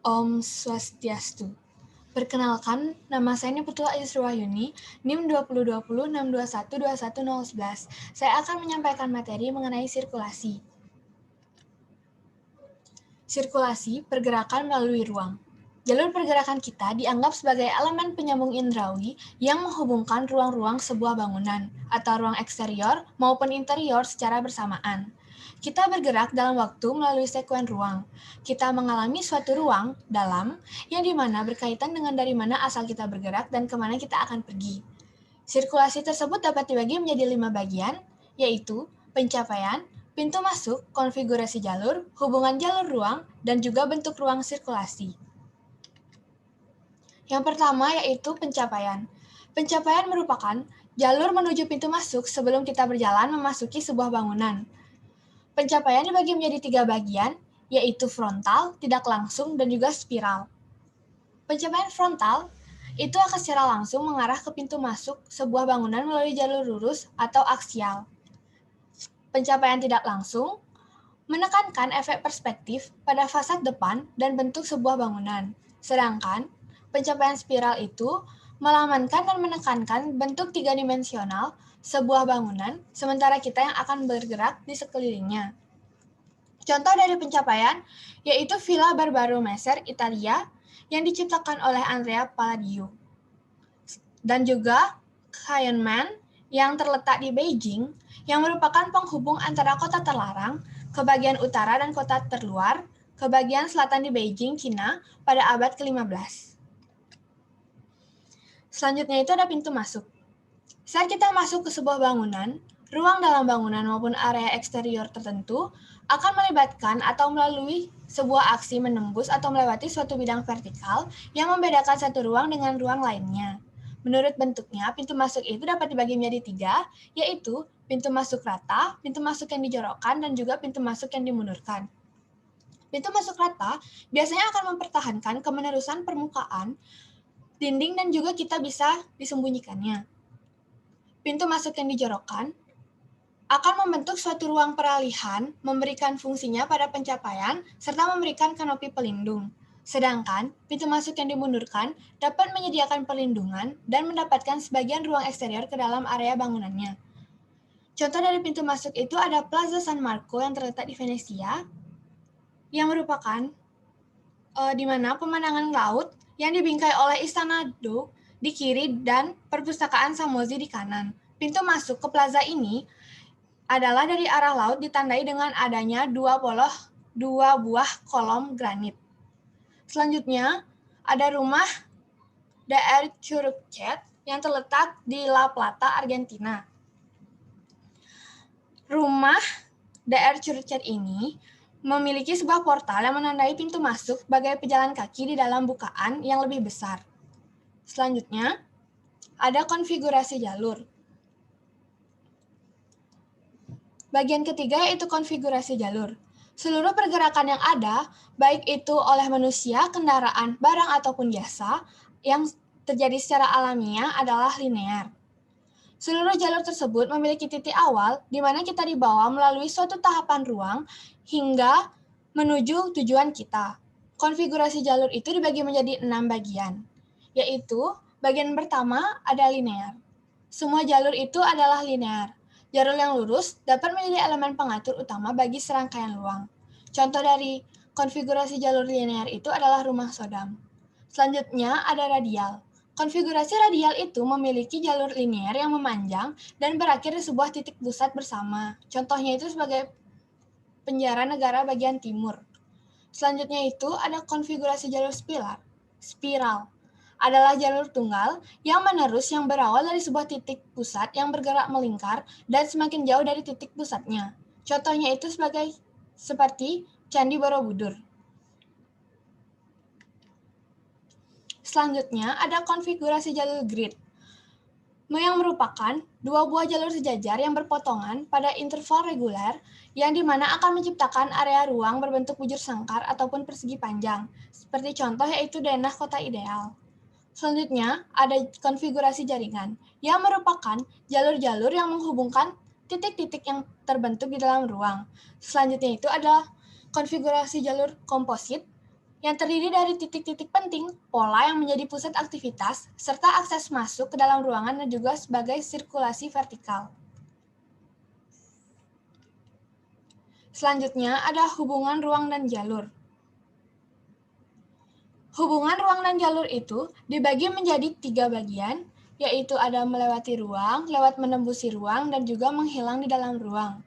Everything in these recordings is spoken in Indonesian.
Om Swastiastu. Perkenalkan, nama saya Niputua Isriwahyuni, NIM 202062121011. Saya akan menyampaikan materi mengenai sirkulasi. Sirkulasi pergerakan melalui ruang. Jalur pergerakan kita dianggap sebagai elemen penyambung indrawi yang menghubungkan ruang-ruang sebuah bangunan atau ruang eksterior maupun interior secara bersamaan. Kita bergerak dalam waktu melalui sekuen ruang. Kita mengalami suatu ruang dalam yang dimana berkaitan dengan dari mana asal kita bergerak dan kemana kita akan pergi. Sirkulasi tersebut dapat dibagi menjadi 5 bagian, yaitu pencapaian, pintu masuk, konfigurasi jalur, hubungan jalur ruang, dan juga bentuk ruang sirkulasi. Yang pertama yaitu pencapaian. Pencapaian merupakan jalur menuju pintu masuk sebelum kita berjalan memasuki sebuah bangunan. Pencapaian dibagi menjadi 3 bagian, yaitu frontal, tidak langsung, dan juga spiral. Pencapaian frontal itu akan secara langsung mengarah ke pintu masuk sebuah bangunan melalui jalur lurus atau aksial. Pencapaian tidak langsung menekankan efek perspektif pada fasad depan dan bentuk sebuah bangunan. Sedangkan pencapaian spiral itu melamankan dan menekankan bentuk tiga-dimensional sebuah bangunan, sementara kita yang akan bergerak di sekelilingnya. Contoh dari pencapaian yaitu Villa Barbaromeser, Italia, yang diciptakan oleh Andrea Palladio. Dan juga Hainan yang terletak di Beijing, yang merupakan penghubung antara kota terlarang ke bagian utara dan kota terluar ke bagian selatan di Beijing, Cina, pada abad ke-15. Selanjutnya itu ada pintu masuk. Saat kita masuk ke sebuah bangunan, ruang dalam bangunan maupun area eksterior tertentu akan melibatkan atau melalui sebuah aksi menembus atau melewati suatu bidang vertikal yang membedakan satu ruang dengan ruang lainnya. Menurut bentuknya, pintu masuk itu dapat dibagi menjadi 3, yaitu pintu masuk rata, pintu masuk yang dijorokkan, dan juga pintu masuk yang dimundurkan. Pintu masuk rata biasanya akan mempertahankan kemenerusan permukaan dinding dan juga kita bisa disembunyikannya. Pintu masuk yang dijorokkan akan membentuk suatu ruang peralihan, memberikan fungsinya pada pencapaian, serta memberikan kanopi pelindung. Sedangkan pintu masuk yang dimundurkan dapat menyediakan perlindungan dan mendapatkan sebagian ruang eksterior ke dalam area bangunannya. Contoh dari pintu masuk itu ada Plaza San Marco yang terletak di Venesia, yang merupakan di mana pemandangan laut yang dibingkai oleh Istana Do di kiri dan perpustakaan Samozi di kanan. Pintu masuk ke plaza ini adalah dari arah laut ditandai dengan adanya dua buah kolom granit. Selanjutnya, ada rumah Der Churchet yang terletak di La Plata, Argentina. Rumah Der Churchet ini memiliki sebuah portal yang menandai pintu masuk sebagai pejalan kaki di dalam bukaan yang lebih besar. Selanjutnya, ada konfigurasi jalur. Bagian ketiga yaitu konfigurasi jalur. Seluruh pergerakan yang ada, baik itu oleh manusia, kendaraan, barang, ataupun jasa, yang terjadi secara alamiah adalah linear. Seluruh jalur tersebut memiliki titik awal di mana kita dibawa melalui suatu tahapan ruang hingga menuju tujuan kita. Konfigurasi jalur itu dibagi menjadi 6 bagian, yaitu bagian pertama ada linear. Semua jalur itu adalah linear. Jalur yang lurus dapat menjadi elemen pengatur utama bagi serangkaian ruang. Contoh dari konfigurasi jalur linear itu adalah rumah Sodam. Selanjutnya ada radial. Konfigurasi radial itu memiliki jalur linear yang memanjang dan berakhir di sebuah titik pusat bersama. Contohnya itu sebagai penjara negara bagian timur. Selanjutnya itu ada konfigurasi jalur spiral adalah jalur tunggal yang menerus yang berawal dari sebuah titik pusat yang bergerak melingkar dan semakin jauh dari titik pusatnya. Contohnya itu seperti Candi Borobudur. Selanjutnya ada konfigurasi jalur grid, yang merupakan dua buah jalur sejajar yang berpotongan pada interval reguler yang dimana akan menciptakan area ruang berbentuk bujur sangkar ataupun persegi panjang, seperti contoh yaitu denah kota ideal. Selanjutnya, ada konfigurasi jaringan, yang merupakan jalur-jalur yang menghubungkan titik-titik yang terbentuk di dalam ruang. Selanjutnya itu ada konfigurasi jalur komposit, yang terdiri dari titik-titik penting, pola yang menjadi pusat aktivitas, serta akses masuk ke dalam ruangan dan juga sebagai sirkulasi vertikal. Selanjutnya ada hubungan ruang dan jalur. Hubungan ruang dan jalur itu dibagi menjadi 3 bagian, yaitu ada melewati ruang, lewat menembusi ruang, dan juga menghilang di dalam ruang.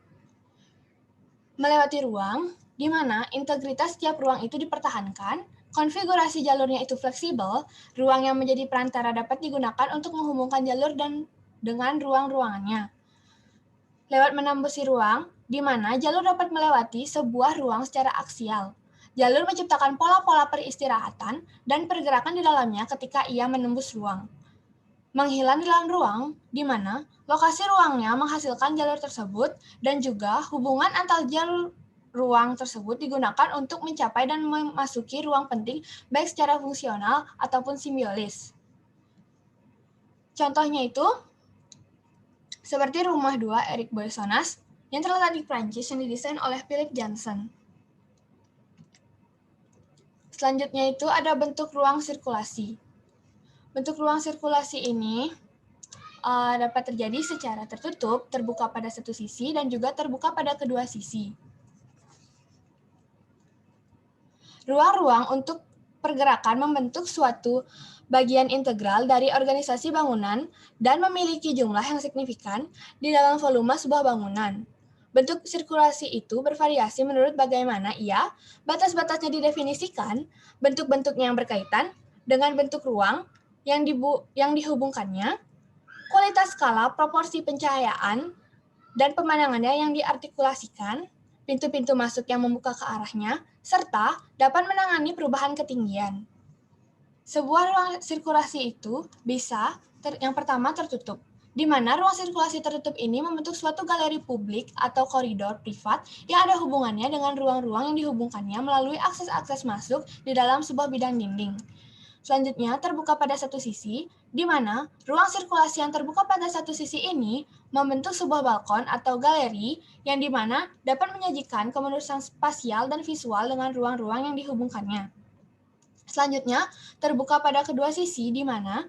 Melewati ruang, di mana integritas setiap ruang itu dipertahankan, konfigurasi jalurnya itu fleksibel, ruang yang menjadi perantara dapat digunakan untuk menghubungkan jalur dengan ruang-ruangannya. Lewat menembusi ruang, di mana jalur dapat melewati sebuah ruang secara aksial. Jalur menciptakan pola-pola peristirahatan dan pergerakan di dalamnya ketika ia menembus ruang. Menghilang di dalam ruang, di mana lokasi ruangnya menghasilkan jalur tersebut dan juga hubungan antar jalur ruang tersebut digunakan untuk mencapai dan memasuki ruang penting baik secara fungsional ataupun simbiolis. Contohnya itu seperti Rumah 2 Eric Boysonas yang terletak di Prancis yang didesain oleh Philip Janssen. Selanjutnya itu ada bentuk ruang sirkulasi. Bentuk ruang sirkulasi ini dapat terjadi secara tertutup, terbuka pada satu sisi, dan juga terbuka pada kedua sisi. Ruang-ruang untuk pergerakan membentuk suatu bagian integral dari organisasi bangunan dan memiliki jumlah yang signifikan di dalam volume sebuah bangunan. Bentuk sirkulasi itu bervariasi menurut bagaimana batas-batasnya didefinisikan, bentuk-bentuknya yang berkaitan dengan bentuk ruang yang dihubungkannya, kualitas skala, proporsi pencahayaan, dan pemandangannya yang diartikulasikan, pintu-pintu masuk yang membuka ke arahnya, serta dapat menangani perubahan ketinggian. Sebuah ruang sirkulasi itu bisa yang pertama tertutup, di mana ruang sirkulasi tertutup ini membentuk suatu galeri publik atau koridor privat yang ada hubungannya dengan ruang-ruang yang dihubungkannya melalui akses-akses masuk di dalam sebuah bidang dinding. Selanjutnya, terbuka pada satu sisi, di mana ruang sirkulasi yang terbuka pada satu sisi ini membentuk sebuah balkon atau galeri yang di mana dapat menyajikan kemenusan spasial dan visual dengan ruang-ruang yang dihubungkannya. Selanjutnya, terbuka pada kedua sisi, di mana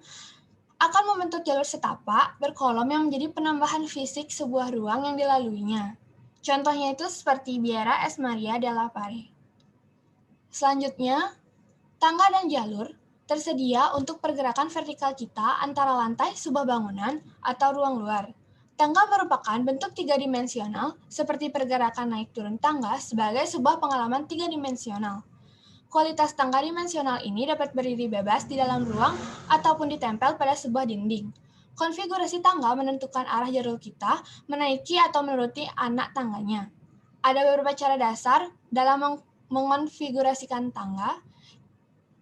akan membentuk jalur setapak berkolom yang menjadi penambahan fisik sebuah ruang yang dilaluinya. Contohnya itu seperti Biera S. Maria della Pare. Selanjutnya, tangga dan jalur tersedia untuk pergerakan vertikal kita antara lantai sebuah bangunan atau ruang luar. Tangga merupakan bentuk tiga-dimensional seperti pergerakan naik turun tangga sebagai sebuah pengalaman tiga-dimensional. Kualitas tangga dimensional ini dapat berdiri bebas di dalam ruang ataupun ditempel pada sebuah dinding. Konfigurasi tangga menentukan arah jalur kita menaiki atau menuruti anak tangganya. Ada beberapa cara dasar dalam mengonfigurasikan tangga,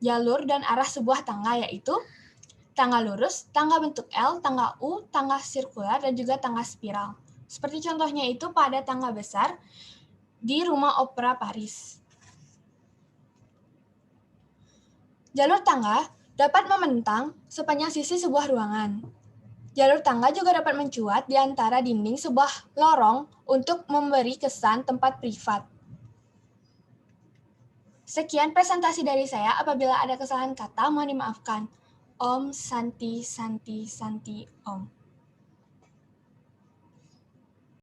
jalur, dan arah sebuah tangga, yaitu tangga lurus, tangga bentuk L, tangga U, tangga sirkular, dan juga tangga spiral. Seperti contohnya itu pada tangga besar di Rumah Opera Paris. Jalur tangga dapat membentang sepanjang sisi sebuah ruangan. Jalur tangga juga dapat mencuat di antara dinding sebuah lorong untuk memberi kesan tempat privat. Sekian presentasi dari saya. Apabila ada kesalahan kata, mohon dimaafkan. Om Santi Santi Santi Om.